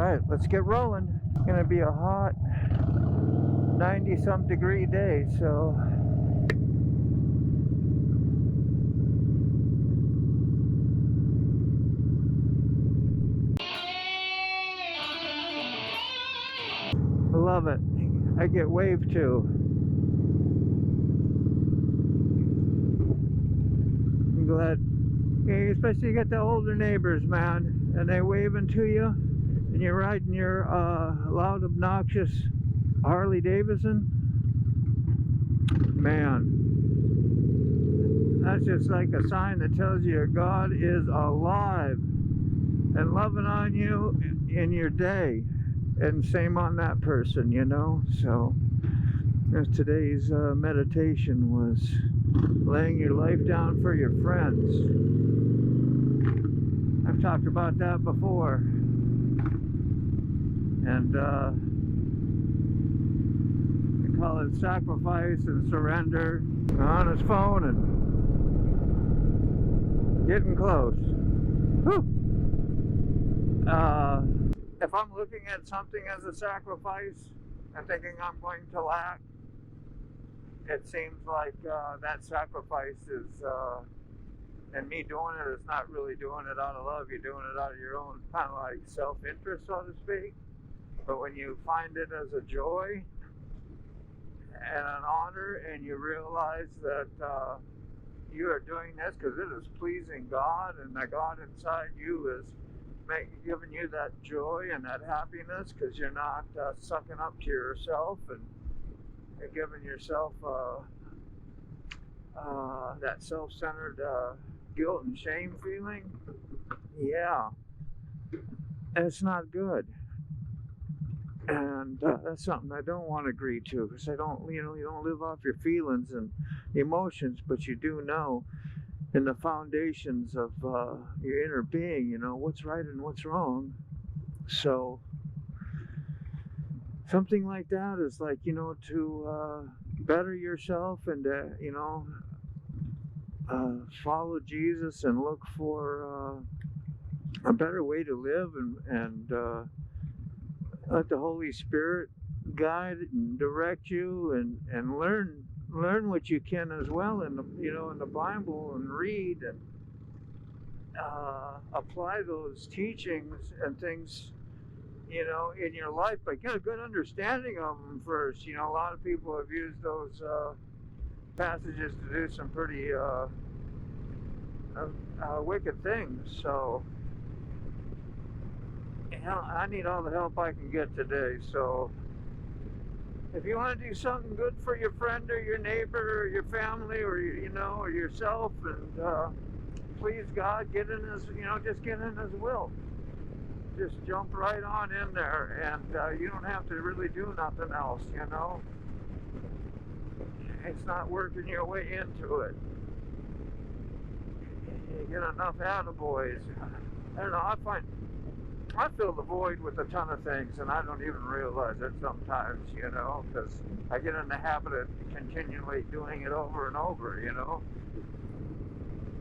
Alright, let's get rolling. It's gonna be a hot 90-some degree day, so I love it. I get waved to. I'm glad. Especially you get the older neighbors, man, and they waving to you, and you're riding your loud, obnoxious Harley Davidson. Man, that's just like a sign that tells you God is alive and loving on you in your day. And same on that person, you know. So today's meditation was laying your life down for your friends. I've talked about that before, and I call it sacrifice and surrender. On his phone and getting close. Whew. If I'm looking at something as a sacrifice and thinking I'm going to lack, it seems like that sacrifice is, and me doing it is not really doing it out of love. You're doing it out of your own kind of like self-interest, so to speak. But when you find it as a joy and an honor, and you realize that you are doing this because it is pleasing God, and that God inside you is giving you that joy and that happiness, because you're not sucking up to yourself and you're giving yourself that self-centered guilt and shame feeling. Yeah, it's not good, and that's something I don't want to agree to, because I don't, you don't live off your feelings and emotions, but you do know in the foundations of your inner being, what's right and what's wrong. So something like that is like, to better yourself and to, follow Jesus and look for a better way to live, and let the Holy Spirit guide and direct you, and learn what you can as well in the in the Bible, and read and apply those teachings and things in your life, but get a good understanding of them first. A lot of people have used those passages to do some pretty wicked things. So I need all the help I can get today. So if you want to do something good for your friend or your neighbor or your family, or or yourself, and please God, get in His, just get in His will. Just jump right on in there, and you don't have to really do nothing else. It's not working your way into it. You get enough attaboys. I don't know. I fill the void with a ton of things, and I don't even realize it sometimes, because I get in the habit of continually doing it over and over,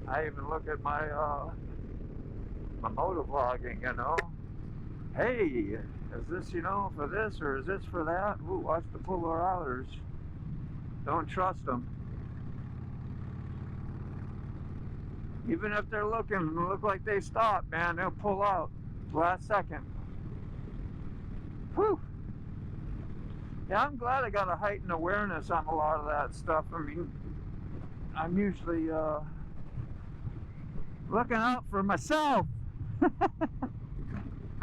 I even look at my my motovlogging, Hey, is this, for this, or is this for that? Ooh, watch the polar hours. Don't trust them. Even if they're looking and look like they stopped, man, they'll pull out last second. Whew. Yeah, I'm glad I got a heightened awareness on a lot of that stuff. I mean, I'm usually looking out for myself.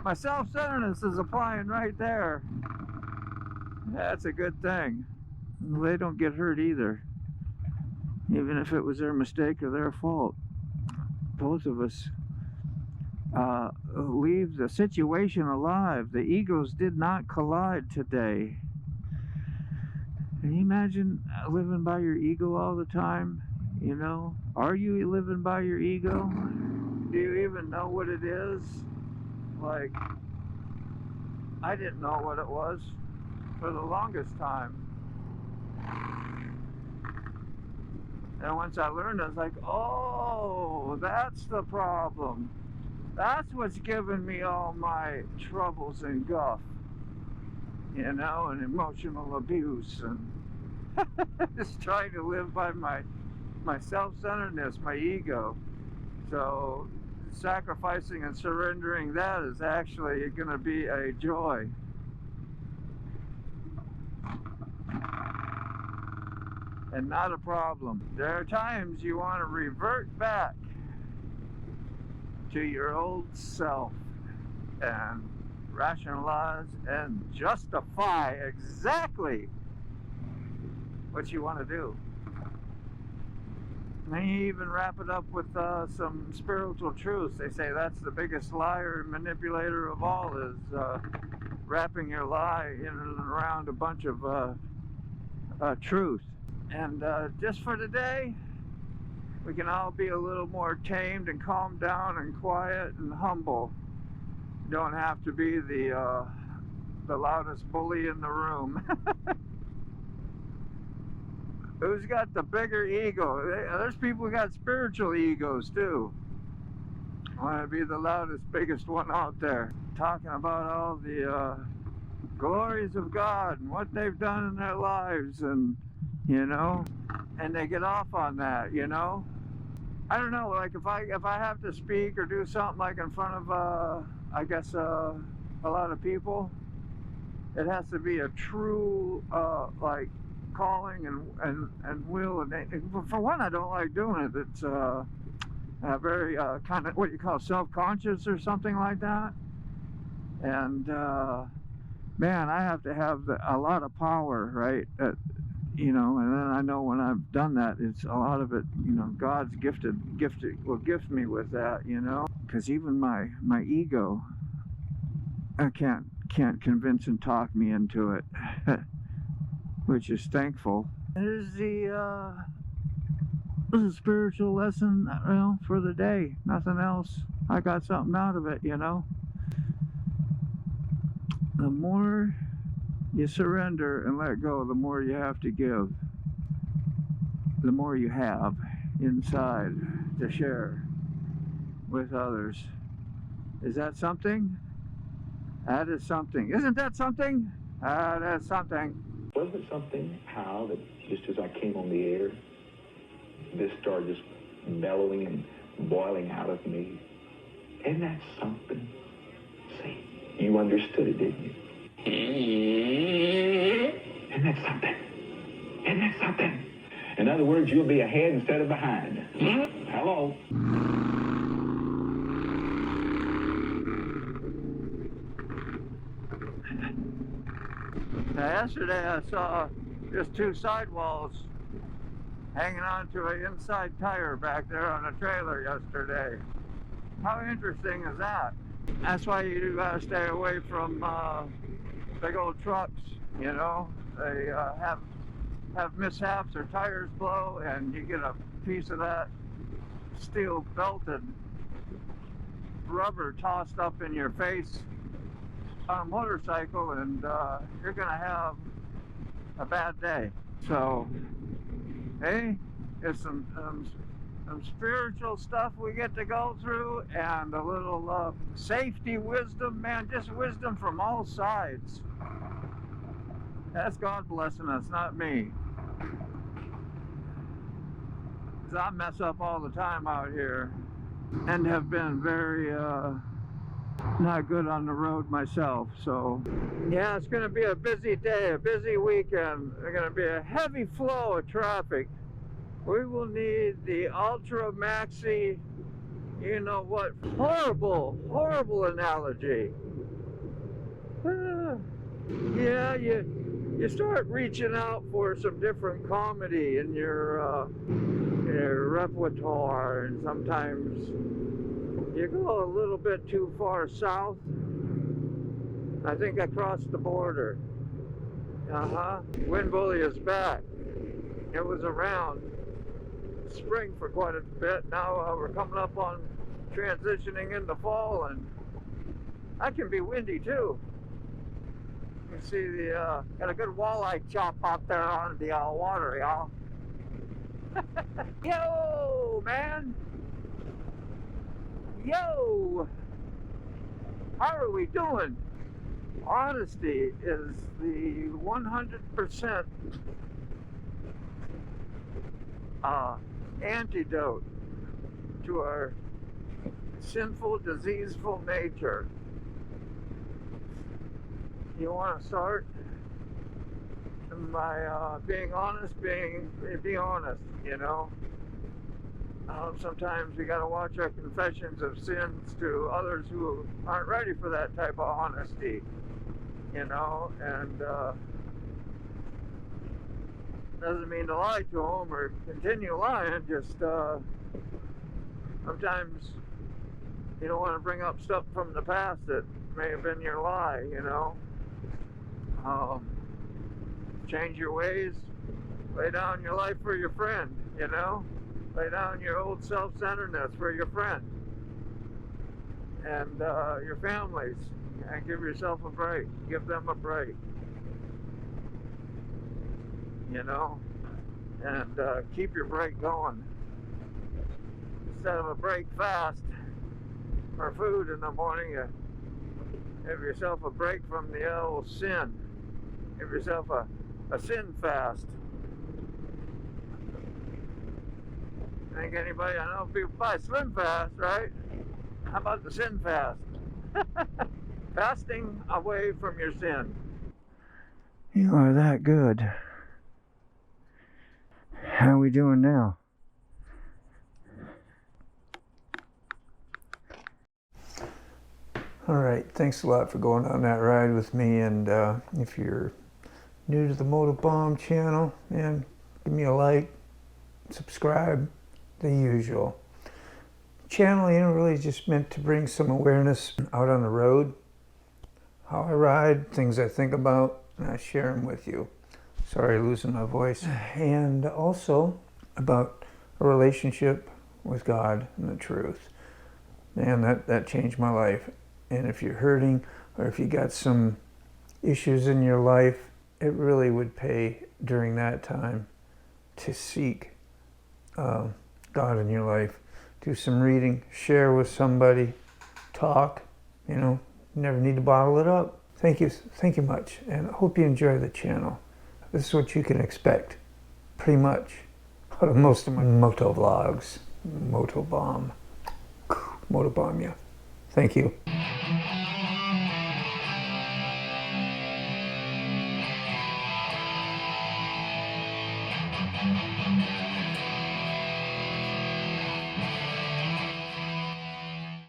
My self-centeredness is applying right there. That's a good thing. They don't get hurt either, even if it was their mistake or their fault. Both of us leave the situation alive. The egos did not collide today. Can you imagine living by your ego all the time? Are you living by your ego? Do you even know what it is? Like, I didn't know what it was for the longest time. And once I learned, I was like, oh, that's the problem. That's what's giving me all my troubles and guff, you know, and emotional abuse, and just trying to live by my self-centeredness, my ego. So sacrificing and surrendering that is actually going to be a joy. And not a problem. There are times you want to revert back to your old self and rationalize and justify exactly what you want to do. And you even wrap it up with some spiritual truths. They say that's the biggest liar and manipulator of all, is wrapping your lie in and around a bunch of truth. And just for today, we can all be a little more tamed and calm down and quiet and humble. You don't have to be the loudest bully in the room. Who's got the bigger ego? There's people who got spiritual egos too. Want to be the loudest, biggest one out there, talking about all the glories of God and what they've done in their lives, and you know, and they get off on that, you know. I don't know, like if I have to speak or do something like in front of I guess a lot of people, it has to be a true like calling and will, and for one, I don't like doing it. It's very kind of what you call self-conscious or something like that. And man, I have to have a lot of power, right? You know, and then I know when I've done that, it's a lot of it, you know, God's will gift me with that, you know, because even my ego, I can't convince and talk me into it, which is thankful. It is this is a spiritual lesson, you know, for the day. Nothing else. I got something out of it, you know. The more you surrender and let go, the more you have to give. The more you have inside to share with others. Is that something? That is something. Isn't that something? That's something. Wasn't it something how that just as I came on the air, this started just bellowing and boiling out of me? Isn't that something? See, you understood it, didn't you? Isn't that something? Isn't that something? In other words, you'll be ahead instead of behind. Hello? Now, yesterday I saw just two sidewalls hanging onto an inside tire back there on a trailer yesterday. How interesting is that? That's why you gotta stay away from big old trucks, you know. They have mishaps, their tires blow, and you get a piece of that steel belted rubber tossed up in your face on a motorcycle, and you're gonna have a bad day. So, hey, it's some spiritual stuff we get to go through, and a little safety wisdom, man, just wisdom from all sides. That's God blessing us, not me. 'Cause I mess up all the time out here and have been very not good on the road myself. So yeah, it's going to be a busy day, a busy weekend. There's going to be a heavy flow of traffic. We will need the Ultra Maxi, you know what, horrible analogy. Yeah, you start reaching out for some different comedy in your repertoire, and sometimes you go a little bit too far south. I think I crossed the border. Wind bully is back. It was around spring for quite a bit. Now we're coming up on transitioning into fall, and that can be windy too. You can see the got a good walleye chop out there on the water, y'all. Yo, man. Yo. how are we doing? Honesty is the 100% antidote to our sinful, diseaseful nature. You want to start by being honest, be honest, you know. Sometimes we got to watch our confessions of sins to others who aren't ready for that type of honesty, you know, and doesn't mean to lie to them or continue lying, just sometimes you don't want to bring up stuff from the past that may have been your lie, you know. Change your ways, lay down your life for your friend, you know. Lay down your old self-centeredness for your friend and your families, and give yourself a break. Give them a break, you know, and keep your break going. Instead of a break fast for food in the morning, you give yourself a break from the old sin. Give yourself a sin fast. I think anybody, I know people buy Slim Fast, right? How about the Sin Fast? Fasting away from your sin. You are that good. How are we doing now? Alright, thanks a lot for going on that ride with me, and if you're new to the Motobomb channel, man, give me a like, subscribe, the usual. Channel, you know, really just meant to bring some awareness out on the road, how I ride, things I think about, and I share them with you. Sorry, losing my voice. And also about a relationship with God and the truth. Man, that changed my life. And if you're hurting, or if you got some issues in your life, it really would pay during that time to seek God in your life. Do some reading, share with somebody, talk, you know, never need to bottle it up. Thank you much, and I hope you enjoy the channel. This is what you can expect, pretty much, out of most of my moto vlogs. Motobomb. Motobomb, yeah. Thank you.